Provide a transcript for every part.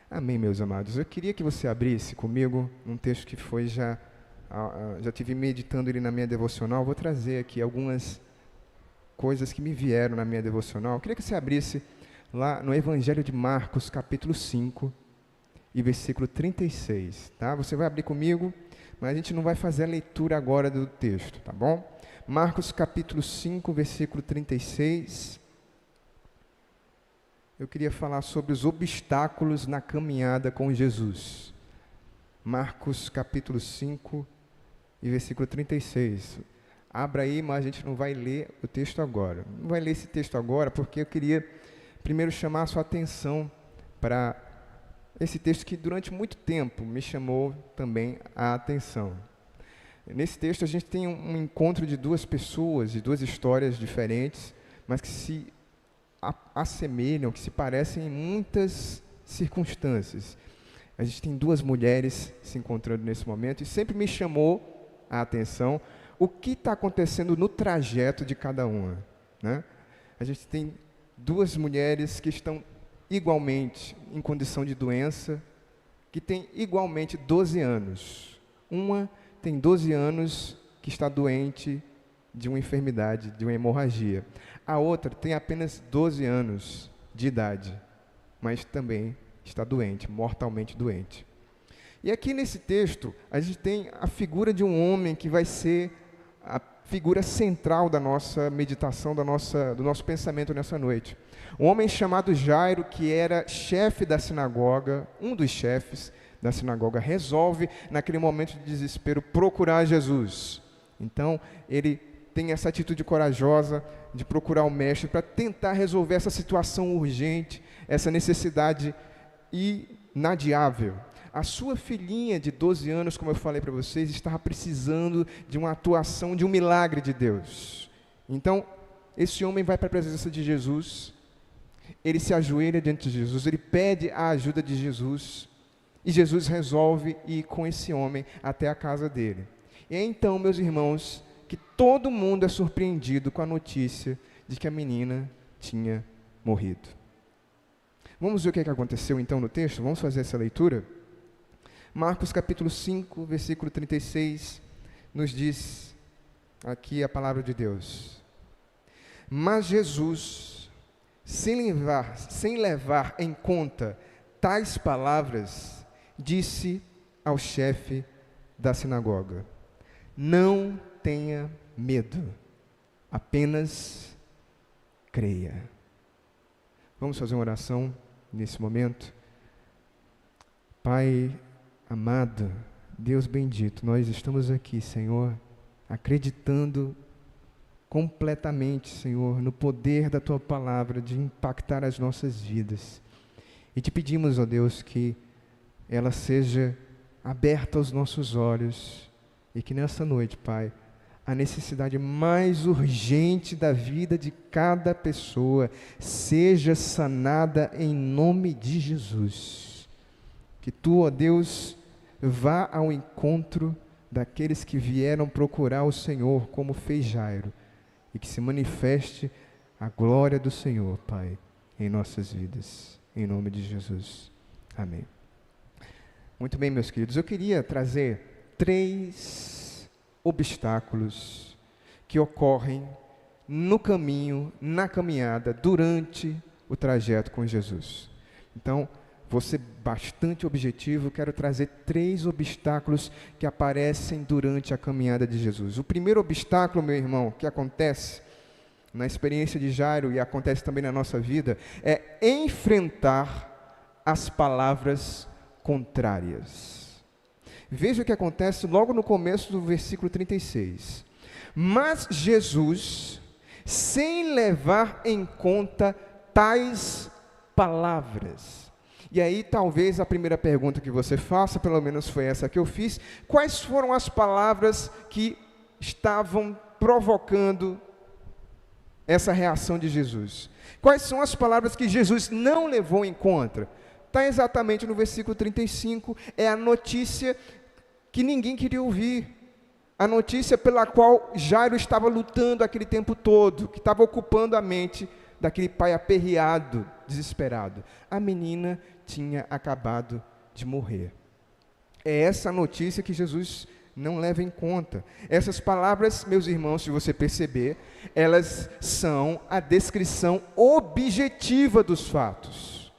Amém, meus amados. Eu queria que você abrisse comigo um texto que foi já tive meditando ele na minha devocional. Vou trazer aqui algumas coisas que me vieram na minha devocional. Eu queria que você abrisse lá no Evangelho de Marcos, capítulo 5 e versículo 36, tá? Você vai abrir comigo, mas a gente não vai fazer a leitura agora do texto, tá bom? Marcos, capítulo 5, versículo 36. Eu queria falar sobre os obstáculos na caminhada com Jesus. Marcos, capítulo 5 e versículo 36. Abra aí, mas a gente não vai ler o texto agora. Não vai ler esse texto agora, porque eu queria primeiro chamar a sua atenção para esse texto que durante muito tempo me chamou também a atenção. Nesse texto a gente tem um encontro de duas pessoas, de duas histórias diferentes, mas que se assemelham, que se parecem em muitas circunstâncias. A gente tem duas mulheres se encontrando nesse momento e sempre me chamou a atenção o que está acontecendo no trajeto de cada uma, né? A gente tem duas mulheres que estão igualmente em condição de doença, que têm igualmente 12 anos. Uma tem 12 anos que está doente de uma enfermidade, de uma hemorragia. A outra tem apenas 12 anos de idade, mas também está doente, mortalmente doente. E aqui nesse texto, a gente tem a figura de um homem que vai ser a figura central da nossa meditação, do nosso pensamento nessa noite. Um homem chamado Jairo, que era chefe da sinagoga, um dos chefes da sinagoga, resolve, naquele momento de desespero, procurar Jesus. Então, ele tem essa atitude corajosa de procurar o mestre para tentar resolver essa situação urgente, essa necessidade inadiável. A sua filhinha de 12 anos, como eu falei para vocês, estava precisando de uma atuação, de um milagre de Deus. Então, esse homem vai para a presença de Jesus, ele se ajoelha diante de Jesus, ele pede a ajuda de Jesus, e Jesus resolve ir com esse homem até a casa dele. E é então, meus irmãos, que todo mundo é surpreendido com a notícia de que a menina tinha morrido. Vamos ver o que aconteceu então no texto? Vamos fazer essa leitura? Marcos capítulo 5, versículo 36, nos diz aqui a palavra de Deus. Mas Jesus, sem levar em conta tais palavras, disse ao chefe da sinagoga: não tenha medo, apenas creia. Vamos fazer uma oração nesse momento? Pai amado, Deus bendito, nós estamos aqui, Senhor, acreditando completamente, Senhor, no poder da Tua palavra de impactar as nossas vidas. E te pedimos, ó Deus, que ela seja aberta aos nossos olhos e que nessa noite, Pai, a necessidade mais urgente da vida de cada pessoa seja sanada em nome de Jesus. Que Tu, ó Deus, vá ao encontro daqueles que vieram procurar o Senhor, como fez Jairo, e que se manifeste a glória do Senhor, Pai, em nossas vidas, em nome de Jesus. Amém. Muito bem, meus queridos, eu queria trazer 3 obstáculos que ocorrem no caminho, na caminhada, durante o trajeto com Jesus. Então, vou ser bastante objetivo, quero trazer 3 obstáculos que aparecem durante a caminhada de Jesus. O primeiro obstáculo, meu irmão, que acontece na experiência de Jairo e acontece também na nossa vida, é enfrentar as palavras contrárias. Veja o que acontece logo no começo do versículo 36. Mas Jesus, sem levar em conta tais palavras. E aí talvez a primeira pergunta que você faça, pelo menos foi essa que eu fiz: quais foram as palavras que estavam provocando essa reação de Jesus? Quais são as palavras que Jesus não levou em conta? Está exatamente no versículo 35, é a notícia que ninguém queria ouvir, a notícia pela qual Jairo estava lutando aquele tempo todo, que estava ocupando a mente daquele pai aperreado, desesperado. A menina tinha acabado de morrer. É essa notícia que Jesus não leva em conta. Essas palavras, meus irmãos, se você perceber, elas são a descrição objetiva dos fatos.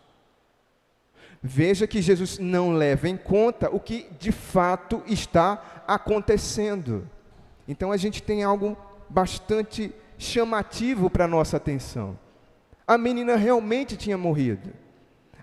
Veja que Jesus não leva em conta o que de fato está acontecendo. Então a gente tem algo bastante chamativo para a nossa atenção. A menina realmente tinha morrido.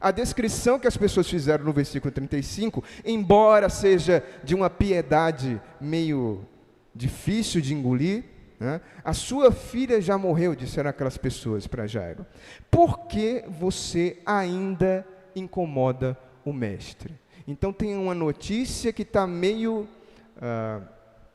A descrição que as pessoas fizeram no versículo 35, embora seja de uma piedade meio difícil de engolir, né? A sua filha já morreu, disseram aquelas pessoas para Jairo. Por que você ainda incomoda o mestre? Então tem uma notícia que está meio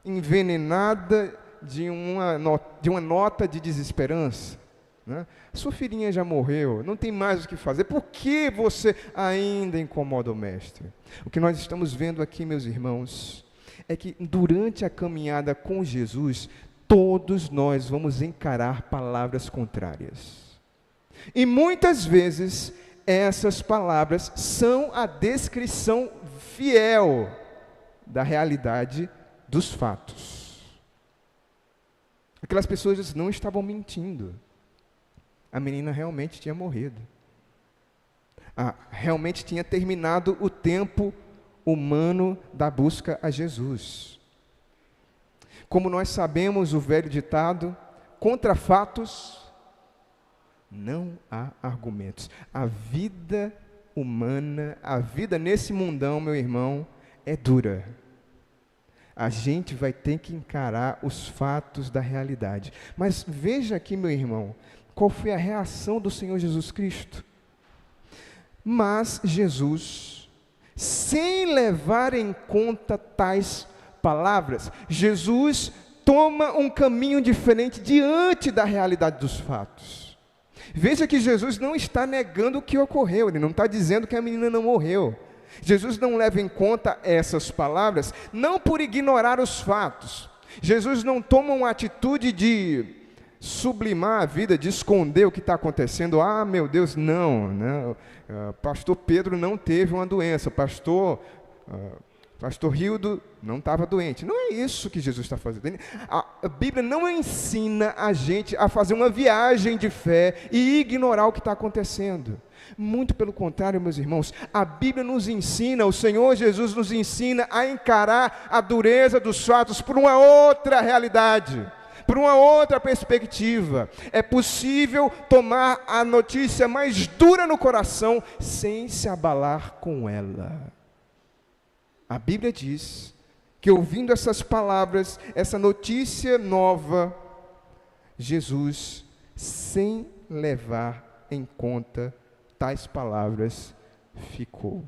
envenenada de uma nota de desesperança. Né? Sua filhinha já morreu, não tem mais o que fazer, por que você ainda incomoda o mestre? O que nós estamos vendo aqui, meus irmãos, é que durante a caminhada com Jesus, todos nós vamos encarar palavras contrárias. E muitas vezes, essas palavras são a descrição fiel da realidade dos fatos. Aquelas pessoas não estavam mentindo. A menina realmente tinha morrido. Realmente tinha terminado o tempo humano da busca a Jesus. Como nós sabemos, o velho ditado, contra fatos não há argumentos. A vida humana, a vida nesse mundão, meu irmão, é dura. A gente vai ter que encarar os fatos da realidade. Mas veja aqui, meu irmão, qual foi a reação do Senhor Jesus Cristo? Mas Jesus, sem levar em conta tais palavras, Jesus toma um caminho diferente diante da realidade dos fatos. Veja que Jesus não está negando o que ocorreu, ele não está dizendo que a menina não morreu. Jesus não leva em conta essas palavras, não por ignorar os fatos. Jesus não toma uma atitude de sublimar a vida, de esconder o que está acontecendo. Meu Deus, não. Pastor Pedro não teve uma doença, pastor Rildo não estava doente. Não é isso que Jesus está fazendo. A Bíblia não ensina a gente a fazer uma viagem de fé e ignorar o que está acontecendo. Muito pelo contrário, meus irmãos, a Bíblia nos ensina, o Senhor Jesus nos ensina a encarar a dureza dos fatos por uma outra realidade, por uma outra perspectiva. É possível tomar a notícia mais dura no coração sem se abalar com ela. A Bíblia diz que, ouvindo essas palavras, essa notícia nova, Jesus, sem levar em conta tais palavras, ficou. O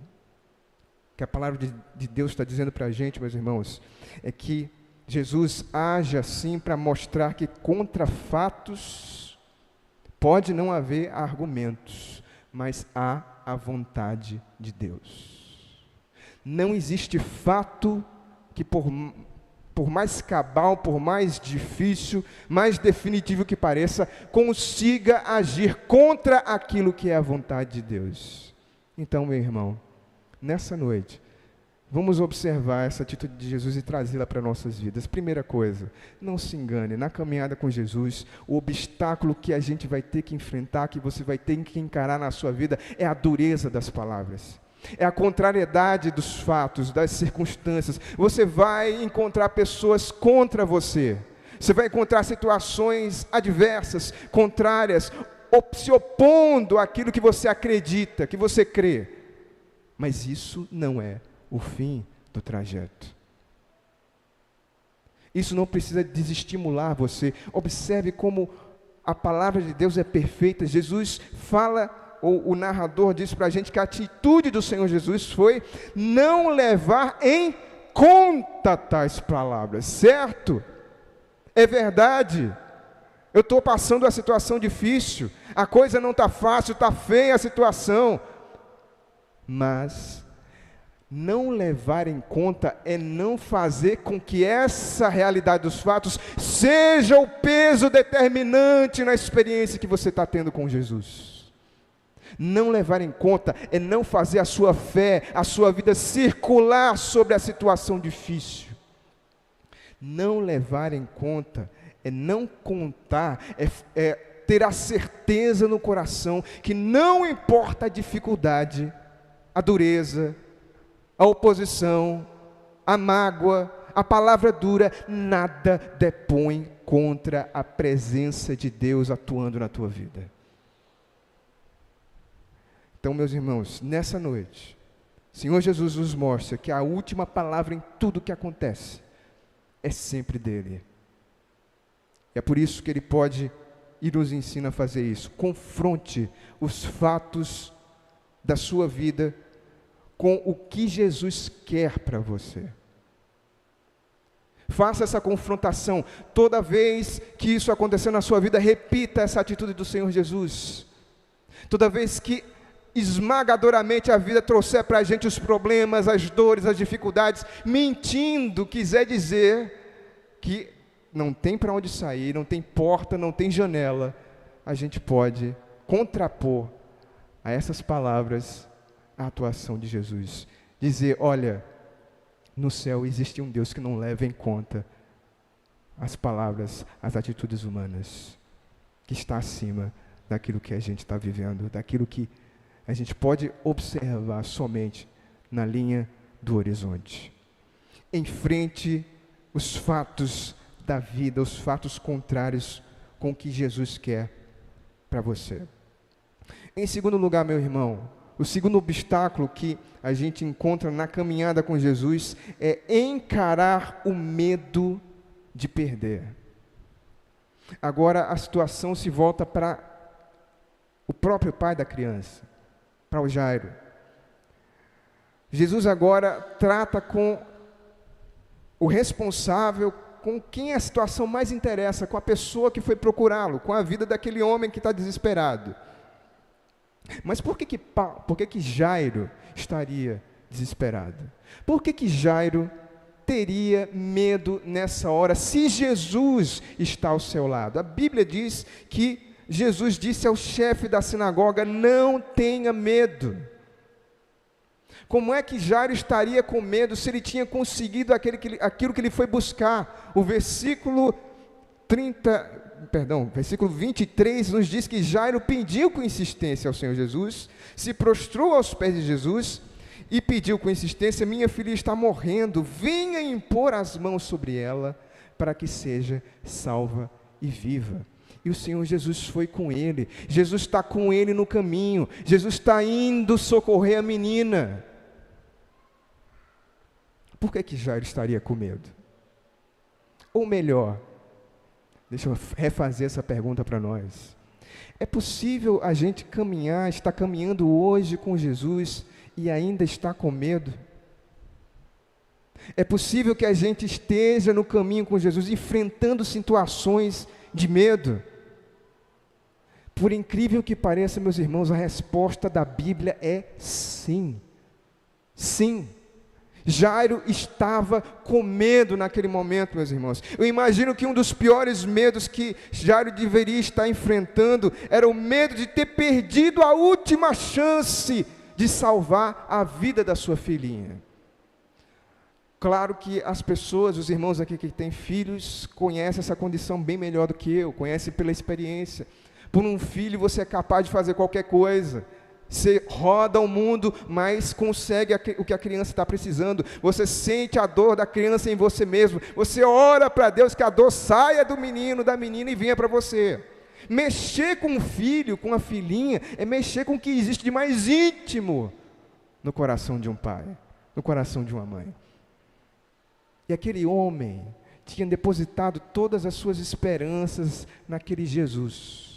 que a palavra de Deus está dizendo para a gente, meus irmãos, é que Jesus age assim para mostrar que contra fatos pode não haver argumentos, mas há a vontade de Deus. Não existe fato que por mais cabal, por mais difícil, mais definitivo que pareça, consiga agir contra aquilo que é a vontade de Deus. Então, meu irmão, nessa noite, vamos observar essa atitude de Jesus e trazê-la para nossas vidas. Primeira coisa, não se engane, na caminhada com Jesus, o obstáculo que a gente vai ter que enfrentar, que você vai ter que encarar na sua vida, é a dureza das palavras. É a contrariedade dos fatos, das circunstâncias. Você vai encontrar pessoas contra você. Você vai encontrar situações adversas, contrárias, se opondo àquilo que você acredita, que você crê. Mas isso não é o fim do trajeto. Isso não precisa desestimular você. Observe como a palavra de Deus é perfeita. Jesus fala, ou o narrador diz para a gente que a atitude do Senhor Jesus foi não levar em conta tais palavras, certo? É verdade, eu estou passando uma situação difícil, a coisa não está fácil, está feia a situação, mas não levar em conta é não fazer com que essa realidade dos fatos seja o peso determinante na experiência que você está tendo com Jesus. Não levar em conta é não fazer a sua fé, a sua vida circular sobre a situação difícil. Não levar em conta é não contar, é ter a certeza no coração que não importa a dificuldade, a dureza, a oposição, a mágoa, a palavra dura, nada depõe contra a presença de Deus atuando na tua vida. Então, meus irmãos, nessa noite, o Senhor Jesus nos mostra que a última palavra em tudo que acontece é sempre dele. É por isso que ele pode e nos ensina a fazer isso. Confronte os fatos da sua vida com o que Jesus quer para você. Faça essa confrontação. Toda vez que isso acontecer na sua vida, repita essa atitude do Senhor Jesus. Toda vez que esmagadoramente a vida trouxer para a gente os problemas, as dores, as dificuldades, mentindo, quiser dizer que não tem para onde sair, não tem porta, não tem janela, a gente pode contrapor a essas palavras a atuação de Jesus. Dizer, olha, no céu existe um Deus que não leva em conta as palavras, as atitudes humanas, que está acima daquilo que a gente está vivendo, daquilo que a gente pode observar somente na linha do horizonte. Enfrente os fatos da vida, os fatos contrários com o que Jesus quer para você. Em segundo lugar, meu irmão, o segundo obstáculo que a gente encontra na caminhada com Jesus é encarar o medo de perder. Agora a situação se volta para o próprio pai da criança, para o Jairo. Jesus agora trata com o responsável, com quem a situação mais interessa, com a pessoa que foi procurá-lo, com a vida daquele homem que está desesperado. Mas por que Jairo estaria desesperado? Por que Jairo teria medo nessa hora, se Jesus está ao seu lado? A Bíblia diz que Jesus disse ao chefe da sinagoga, não tenha medo. Como é que Jairo estaria com medo se ele tinha conseguido aquilo que ele foi buscar? O versículo 23 nos diz que Jairo pediu com insistência ao Senhor Jesus, se prostrou aos pés de Jesus e pediu com insistência, minha filha está morrendo, venha impor as mãos sobre ela para que seja salva e viva. E o Senhor Jesus foi com ele, Jesus está com ele no caminho, Jesus está indo socorrer a menina. Por que Jairo estaria com medo? Ou melhor, deixa eu refazer essa pergunta para nós. É possível a gente estar caminhando hoje com Jesus e ainda estar com medo? É possível que a gente esteja no caminho com Jesus, enfrentando situações de medo? Por incrível que pareça, meus irmãos, a resposta da Bíblia é sim. Sim. Jairo estava com medo naquele momento, meus irmãos. Eu imagino que um dos piores medos que Jairo deveria estar enfrentando era o medo de ter perdido a última chance de salvar a vida da sua filhinha. Claro que as pessoas, os irmãos aqui que têm filhos, conhecem essa condição bem melhor do que eu, conhecem pela experiência. Por um filho você é capaz de fazer qualquer coisa. Você roda o mundo, mas consegue o que a criança está precisando. Você sente a dor da criança em você mesmo. Você ora para Deus que a dor saia do menino, da menina e venha para você. Mexer com o filho, com a filhinha, é mexer com o que existe de mais íntimo no coração de um pai, no coração de uma mãe. E aquele homem tinha depositado todas as suas esperanças naquele Jesus.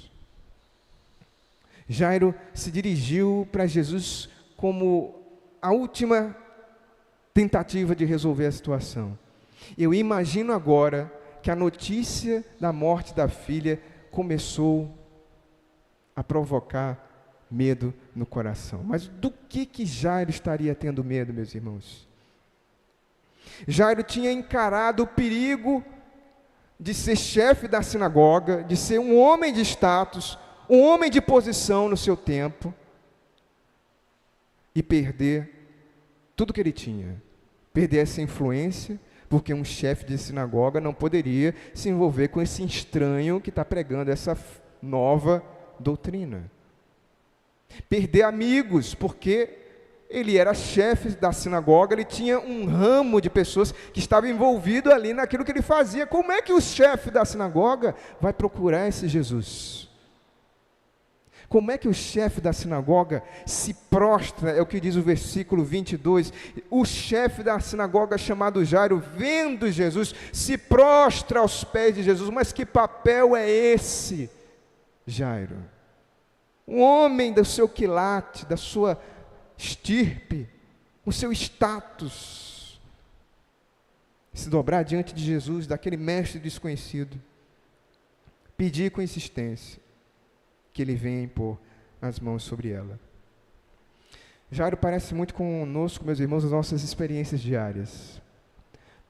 Jairo se dirigiu para Jesus como a última tentativa de resolver a situação. Eu imagino agora que a notícia da morte da filha começou a provocar medo no coração. Mas do que Jairo estaria tendo medo, meus irmãos? Jairo tinha encarado o perigo de ser chefe da sinagoga, de ser um homem de status, um homem de posição no seu tempo, e perder tudo que ele tinha. Perder essa influência, porque um chefe de sinagoga não poderia se envolver com esse estranho que está pregando essa nova doutrina. Perder amigos, porque ele era chefe da sinagoga, ele tinha um ramo de pessoas que estavam envolvidos ali naquilo que ele fazia. Como é que o chefe da sinagoga vai procurar esse Jesus? Como é que o chefe da sinagoga se prostra, é o que diz o versículo 22, o chefe da sinagoga chamado Jairo, vendo Jesus, se prostra aos pés de Jesus. Mas que papel é esse, Jairo? Um homem do seu quilate, da sua estirpe, o seu status, se dobrar diante de Jesus, daquele mestre desconhecido, pedir com insistência que ele venha impor as mãos sobre ela. Jairo parece muito conosco, meus irmãos, as nossas experiências diárias.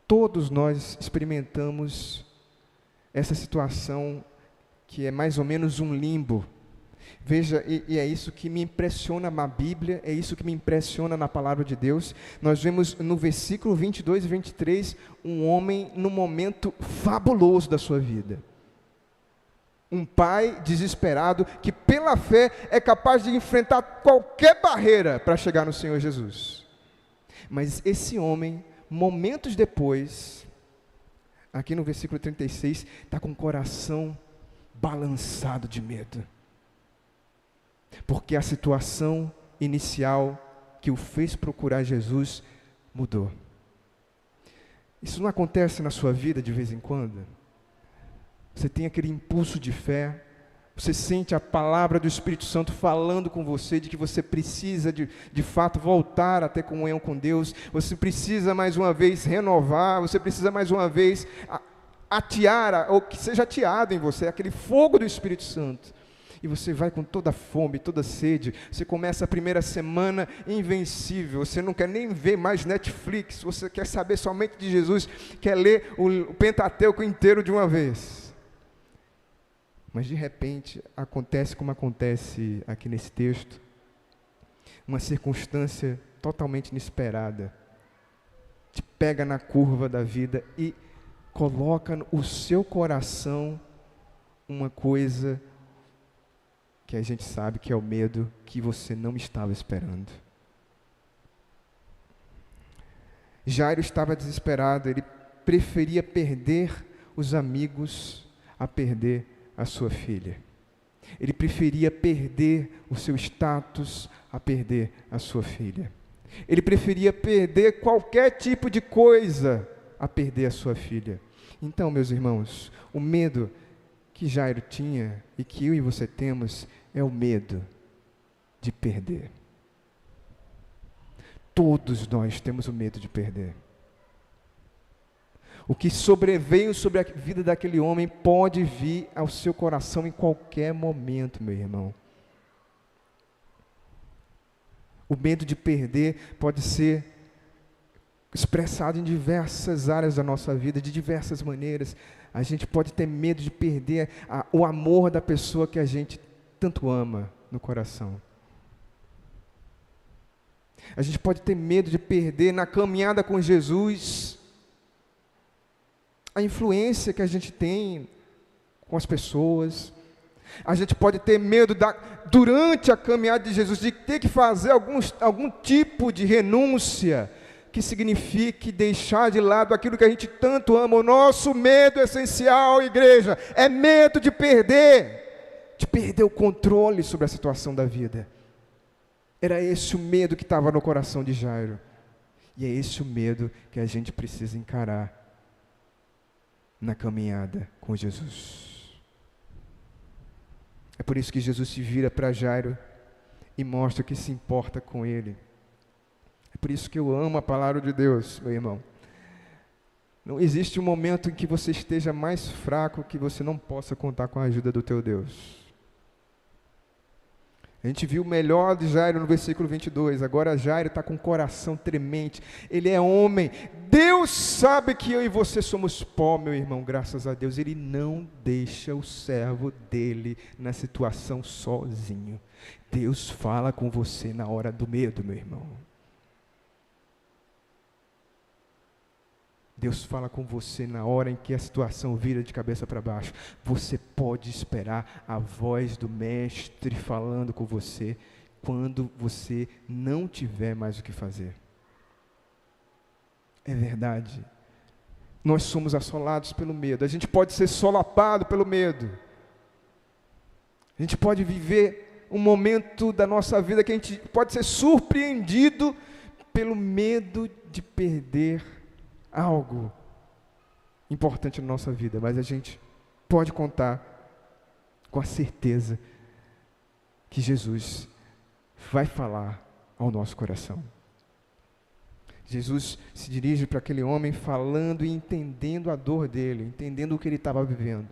Todos nós experimentamos essa situação que é mais ou menos um limbo. Veja, e é isso que me impressiona na Bíblia, é isso que me impressiona na palavra de Deus. Nós vemos no versículo 22 e 23, um homem num momento fabuloso da sua vida. Um pai desesperado, que pela fé é capaz de enfrentar qualquer barreira para chegar no Senhor Jesus. Mas esse homem, momentos depois, aqui no versículo 36, está com o coração balançado de medo. Porque a situação inicial que o fez procurar Jesus mudou. Isso não acontece na sua vida de vez em quando? Você tem aquele impulso de fé, você sente a palavra do Espírito Santo falando com você, de que você precisa de fato voltar a ter comunhão com Deus, você precisa mais uma vez renovar, você precisa mais uma vez atear, ou que seja ateado em você, aquele fogo do Espírito Santo. E você vai com toda a fome, toda a sede, você começa a primeira semana invencível, você não quer nem ver mais Netflix, você quer saber somente de Jesus, quer ler o Pentateuco inteiro de uma vez. Mas de repente, acontece como acontece aqui nesse texto, uma circunstância totalmente inesperada, te pega na curva da vida e coloca no seu coração uma coisa que a gente sabe que é o medo que você não estava esperando. Jairo estava desesperado, ele preferia perder os amigos a perder a sua filha. Ele preferia perder o seu status a perder a sua filha. Ele preferia perder qualquer tipo de coisa a perder a sua filha. Então, meus irmãos, o medo que Jairo tinha e que eu e você temos é o medo de perder. Todos nós temos o medo de perder. O que sobreveio sobre a vida daquele homem pode vir ao seu coração em qualquer momento, meu irmão. O medo de perder pode ser expressado em diversas áreas da nossa vida, de diversas maneiras. A gente pode ter medo de perder o amor da pessoa que a gente tanto ama no coração. A gente pode ter medo de perder na caminhada com Jesus a influência que a gente tem com as pessoas. A gente pode ter medo durante a caminhada de Jesus de ter que fazer algum tipo de renúncia que signifique deixar de lado aquilo que a gente tanto ama. O nosso medo essencial, igreja, é medo de perder o controle sobre a situação da vida. Era esse o medo que estava no coração de Jairo. E é esse o medo que a gente precisa encarar na caminhada com Jesus. É por isso que Jesus se vira para Jairo e mostra que se importa com ele. É por isso que eu amo a palavra de Deus, meu irmão. Não existe um momento em que você esteja mais fraco que você não possa contar com a ajuda do teu Deus. A gente viu o melhor de Jairo no versículo 22. Agora Jairo está com o coração tremente. Ele é homem. Deus sabe que eu e você somos pó, meu irmão. Graças a Deus. Ele não deixa o servo dele na situação sozinho. Deus fala com você na hora do medo, meu irmão. Deus fala com você na hora em que a situação vira de cabeça para baixo. Você pode esperar a voz do Mestre falando com você quando você não tiver mais o que fazer. É verdade. Nós somos assolados pelo medo. A gente pode ser solapado pelo medo. A gente pode viver um momento da nossa vida que a gente pode ser surpreendido pelo medo de perder algo importante na nossa vida, mas a gente pode contar com a certeza que Jesus vai falar ao nosso coração. Jesus se dirige para aquele homem falando e entendendo a dor dele, entendendo o que ele estava vivendo,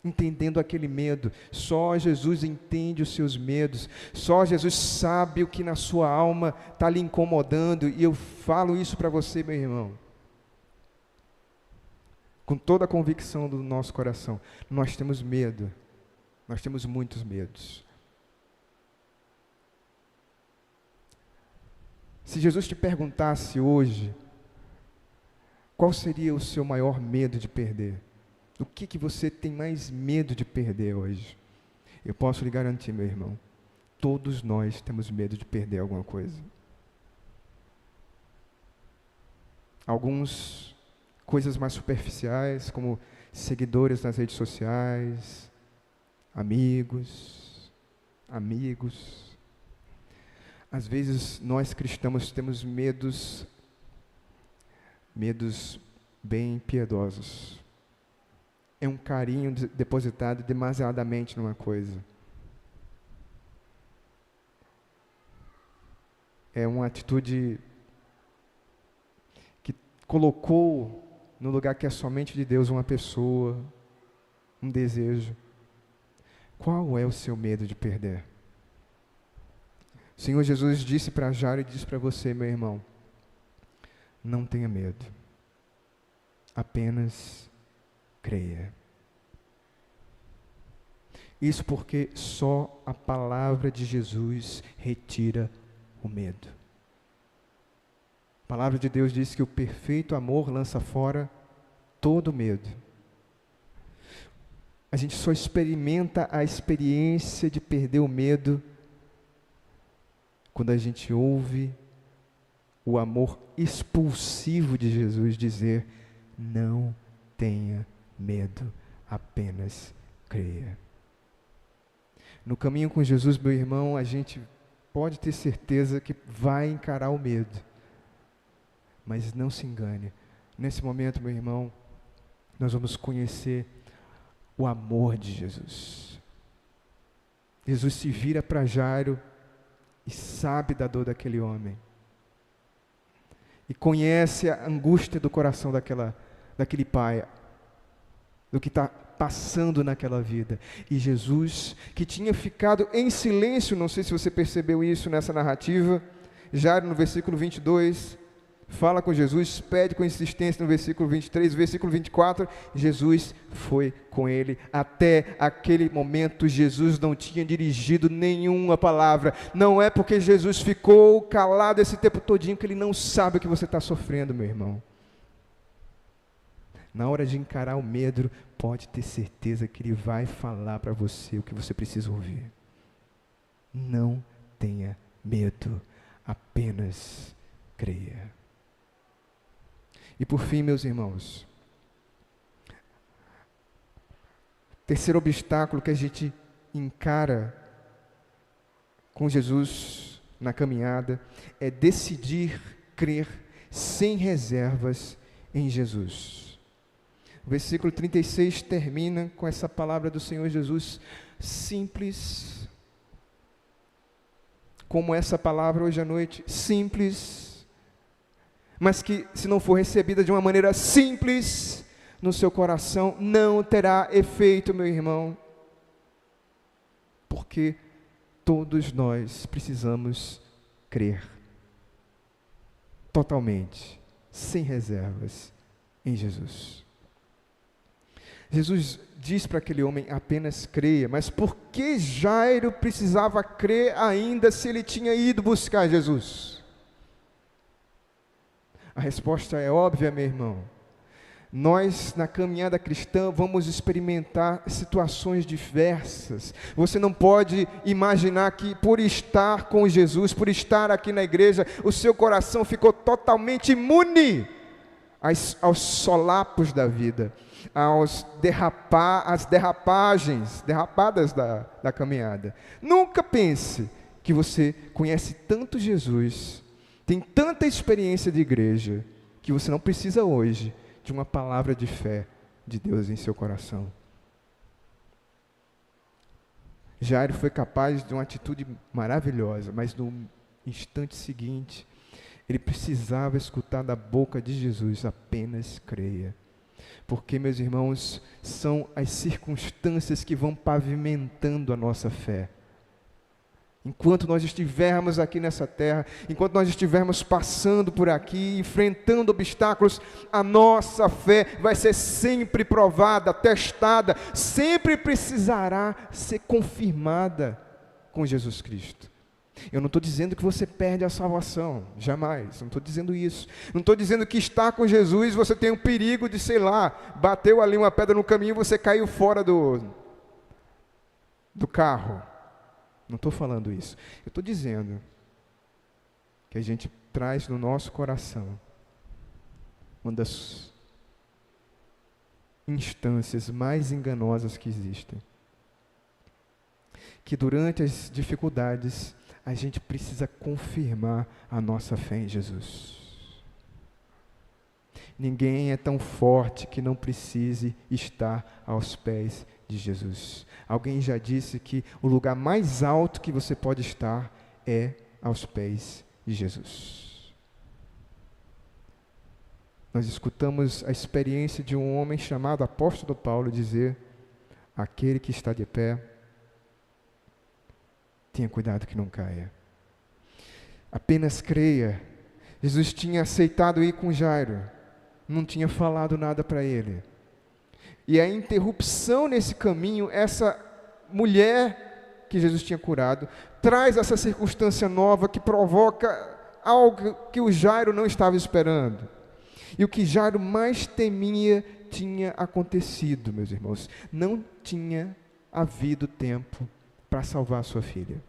entendendo aquele medo. Só Jesus entende os seus medos, só Jesus sabe o que na sua alma está lhe incomodando, e eu falo isso para você, meu irmão, com toda a convicção do nosso coração. Nós temos medo, nós temos muitos medos. Se Jesus te perguntasse hoje, qual seria o seu maior medo de perder? O que você tem mais medo de perder hoje? Eu posso lhe garantir, meu irmão, todos nós temos medo de perder alguma coisa. Alguns, coisas mais superficiais, como seguidores nas redes sociais, amigos. Às vezes, nós cristãos temos medos bem piedosos. É um carinho depositado demasiadamente numa coisa. É uma atitude que colocou no lugar que é somente de Deus uma pessoa, um desejo. Qual é o seu medo de perder? O Senhor Jesus disse para Jairo e disse para você, meu irmão, não tenha medo, apenas creia. Isso porque só a palavra de Jesus retira o medo. A palavra de Deus diz que o perfeito amor lança fora todo medo. A gente só experimenta a experiência de perder o medo quando a gente ouve o amor expulsivo de Jesus dizer, não tenha medo, apenas creia. No caminho com Jesus, meu irmão, a gente pode ter certeza que vai encarar o medo. Mas não se engane. Nesse momento, meu irmão, nós vamos conhecer o amor de Jesus. Jesus se vira para Jairo e sabe da dor daquele homem. E conhece a angústia do coração daquele pai, do que está passando naquela vida. E Jesus, que tinha ficado em silêncio, não sei se você percebeu isso nessa narrativa, Jairo no versículo 22, fala com Jesus, pede com insistência no versículo 23, versículo 24, Jesus foi com ele. Até aquele momento, Jesus não tinha dirigido nenhuma palavra. Não é porque Jesus ficou calado esse tempo todinho que ele não sabe o que você está sofrendo, meu irmão. Na hora de encarar o medo, pode ter certeza que ele vai falar para você o que você precisa ouvir. Não tenha medo, apenas creia. E por fim, meus irmãos, terceiro obstáculo que a gente encara com Jesus na caminhada é decidir crer sem reservas em Jesus. O versículo 36 termina com essa palavra do Senhor Jesus, simples, como essa palavra hoje à noite, simples, mas que se não for recebida de uma maneira simples no seu coração, não terá efeito, meu irmão, porque todos nós precisamos crer, totalmente, sem reservas, em Jesus. Jesus diz para aquele homem: apenas creia. Mas por que Jairo precisava crer ainda se ele tinha ido buscar Jesus? A resposta é óbvia, meu irmão. Nós, na caminhada cristã, vamos experimentar situações diversas. Você não pode imaginar que por estar com Jesus, por estar aqui na igreja, o seu coração ficou totalmente imune aos solapos da vida, às derrapadas da caminhada. Nunca pense que você conhece tanto Jesus, tem tanta experiência de igreja, que você não precisa hoje de uma palavra de fé de Deus em seu coração. Jairo foi capaz de uma atitude maravilhosa, mas no instante seguinte, ele precisava escutar da boca de Jesus: apenas creia. Porque, meus irmãos, são as circunstâncias que vão pavimentando a nossa fé. Enquanto nós estivermos aqui nessa terra, enquanto nós estivermos passando por aqui, enfrentando obstáculos, a nossa fé vai ser sempre provada, testada, sempre precisará ser confirmada com Jesus Cristo. Eu não estou dizendo que você perde a salvação, jamais, não estou dizendo isso. Não estou dizendo que estar com Jesus você tem o perigo de, sei lá, bateu ali uma pedra no caminho e você caiu fora do carro. Não estou falando isso. Eu estou dizendo que a gente traz no nosso coração uma das instâncias mais enganosas que existem. Que durante as dificuldades, a gente precisa confirmar a nossa fé em Jesus. Ninguém é tão forte que não precise estar aos pés de Jesus. Alguém já disse que o lugar mais alto que você pode estar é aos pés de Jesus. Nós escutamos a experiência de um homem chamado apóstolo Paulo dizer: aquele que está de pé, tenha cuidado que não caia. Apenas creia. Jesus tinha aceitado ir com Jairo, não tinha falado nada para ele. E a interrupção nesse caminho, essa mulher que Jesus tinha curado, traz essa circunstância nova que provoca algo que o Jairo não estava esperando. E o que Jairo mais temia tinha acontecido, meus irmãos. Não tinha havido tempo para salvar sua filha.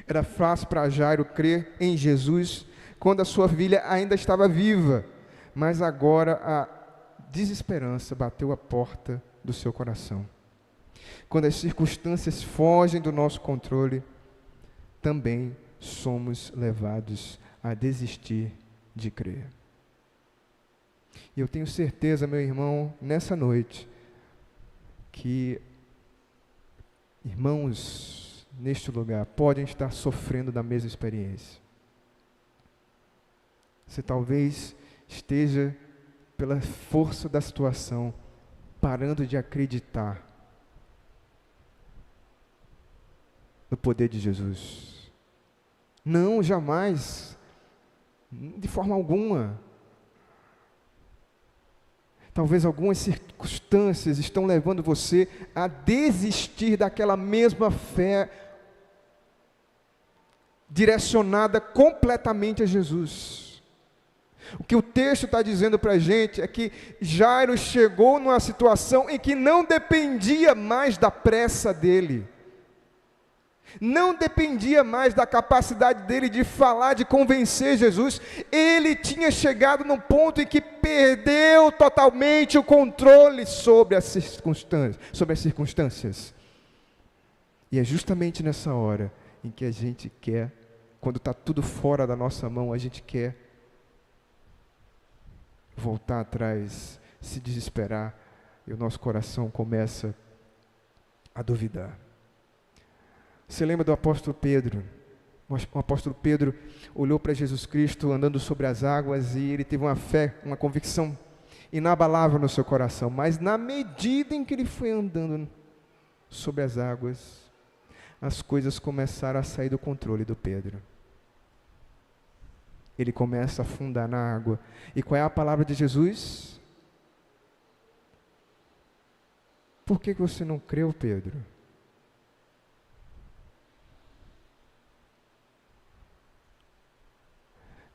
Era fácil para Jairo crer em Jesus quando a sua filha ainda estava viva, mas agora a desesperança bateu a porta do seu coração. Quando as circunstâncias fogem do nosso controle, também somos levados a desistir de crer. E eu tenho certeza, meu irmão, nessa noite, que irmãos neste lugar podem estar sofrendo da mesma experiência. Você talvez esteja, pela força da situação, parando de acreditar no poder de Jesus. Não, jamais, de forma alguma. Talvez algumas circunstâncias estão levando você a desistir daquela mesma fé direcionada completamente a Jesus. O que o texto está dizendo para a gente é que Jairo chegou numa situação em que não dependia mais da pressa dele, não dependia mais da capacidade dele de falar, de convencer Jesus. Ele tinha chegado num ponto em que perdeu totalmente o controle sobre as circunstâncias. E é justamente nessa hora em que a gente quer, quando está tudo fora da nossa mão, a gente quer voltar atrás, se desesperar, e o nosso coração começa a duvidar. Você lembra do apóstolo Pedro? O apóstolo Pedro olhou para Jesus Cristo andando sobre as águas e ele teve uma fé, uma convicção inabalável no seu coração. Mas na medida em que ele foi andando sobre as águas, as coisas começaram a sair do controle do Pedro. Ele começa a afundar na água. E qual é a palavra de Jesus? Por que você não creu, Pedro?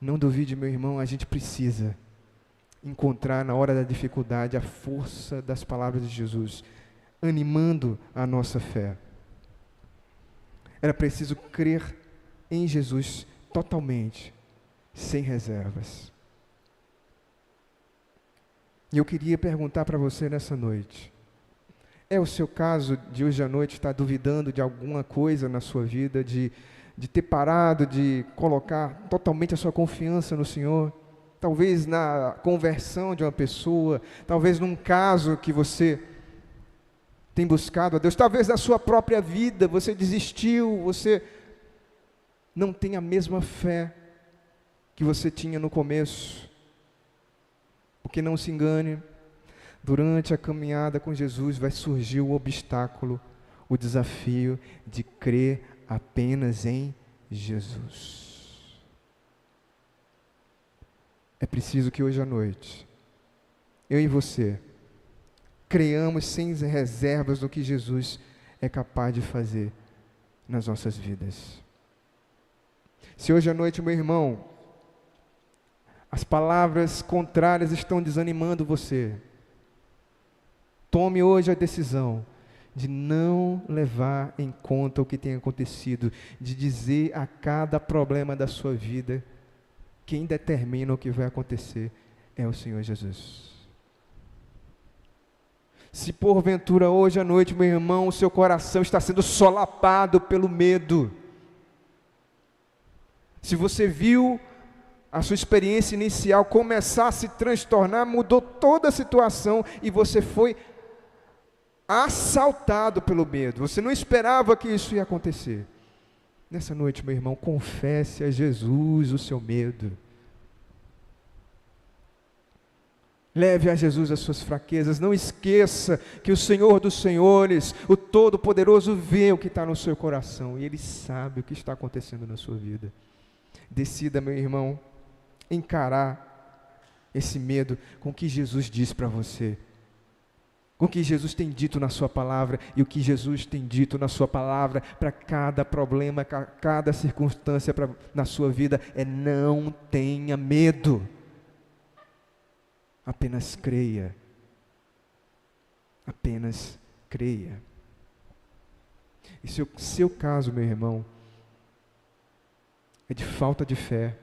Não duvide, meu irmão, a gente precisa encontrar na hora da dificuldade a força das palavras de Jesus, animando a nossa fé. Era preciso crer em Jesus totalmente, sem reservas. E eu queria perguntar para você nessa noite, é o seu caso de hoje à noite estar duvidando de alguma coisa na sua vida, de ter parado de colocar totalmente a sua confiança no Senhor? Talvez na conversão de uma pessoa, talvez num caso que você tem buscado a Deus, talvez na sua própria vida, você desistiu, você não tem a mesma fé que você tinha no começo. Porque não se engane, durante a caminhada com Jesus vai surgir o obstáculo, o desafio de crer apenas em Jesus. É preciso que hoje à noite, eu e você, creiamos sem reservas no que Jesus é capaz de fazer nas nossas vidas. Se hoje à noite, meu irmão, as palavras contrárias estão desanimando você, tome hoje a decisão de não levar em conta o que tem acontecido, de dizer a cada problema da sua vida, quem determina o que vai acontecer é o Senhor Jesus. Se porventura hoje à noite, meu irmão, o seu coração está sendo solapado pelo medo, se você viu a sua experiência inicial começar a se transtornar, mudou toda a situação e você foi assaltado pelo medo, você não esperava que isso ia acontecer. Nessa noite, meu irmão, confesse a Jesus o seu medo. Leve a Jesus as suas fraquezas. Não esqueça que o Senhor dos Senhores, o Todo-Poderoso, vê o que está no seu coração e Ele sabe o que está acontecendo na sua vida. Decida, meu irmão, encarar esse medo com o que Jesus diz para você, com o que Jesus tem dito na sua palavra, e o que Jesus tem dito na sua palavra para cada problema, cada circunstância na sua vida é: não tenha medo, apenas creia, apenas creia. E se o seu caso, meu irmão, é de falta de fé,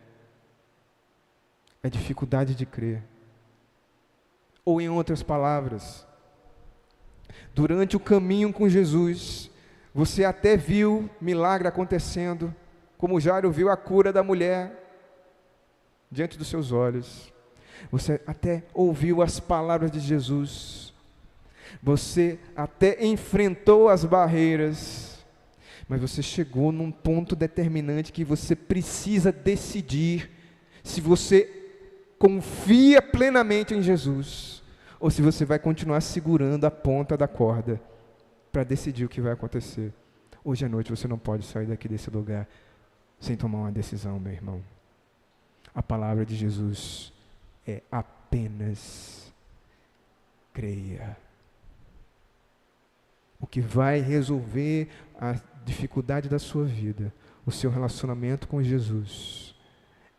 é dificuldade de crer, ou em outras palavras, durante o caminho com Jesus, você até viu milagre acontecendo, como Jairo viu a cura da mulher diante dos seus olhos. Você até ouviu as palavras de Jesus. Você até enfrentou as barreiras. Mas você chegou num ponto determinante que você precisa decidir se você confia plenamente em Jesus, ou se você vai continuar segurando a ponta da corda para decidir o que vai acontecer. Hoje à noite você não pode sair daqui desse lugar sem tomar uma decisão, meu irmão. A palavra de Jesus é: apenas creia. O que vai resolver a dificuldade da sua vida, o seu relacionamento com Jesus,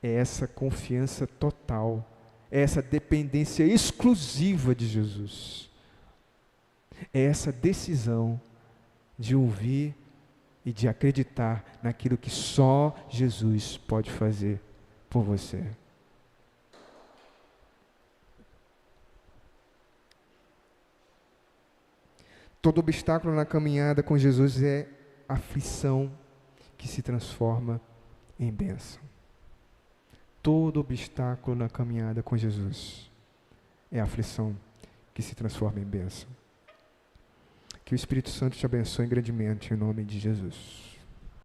é essa confiança total, é essa dependência exclusiva de Jesus, é essa decisão de ouvir e de acreditar naquilo que só Jesus pode fazer por você. Todo obstáculo na caminhada com Jesus é aflição que se transforma em bênção. Todo obstáculo na caminhada com Jesus é aflição que se transforma em bênção. Que o Espírito Santo te abençoe grandemente em nome de Jesus.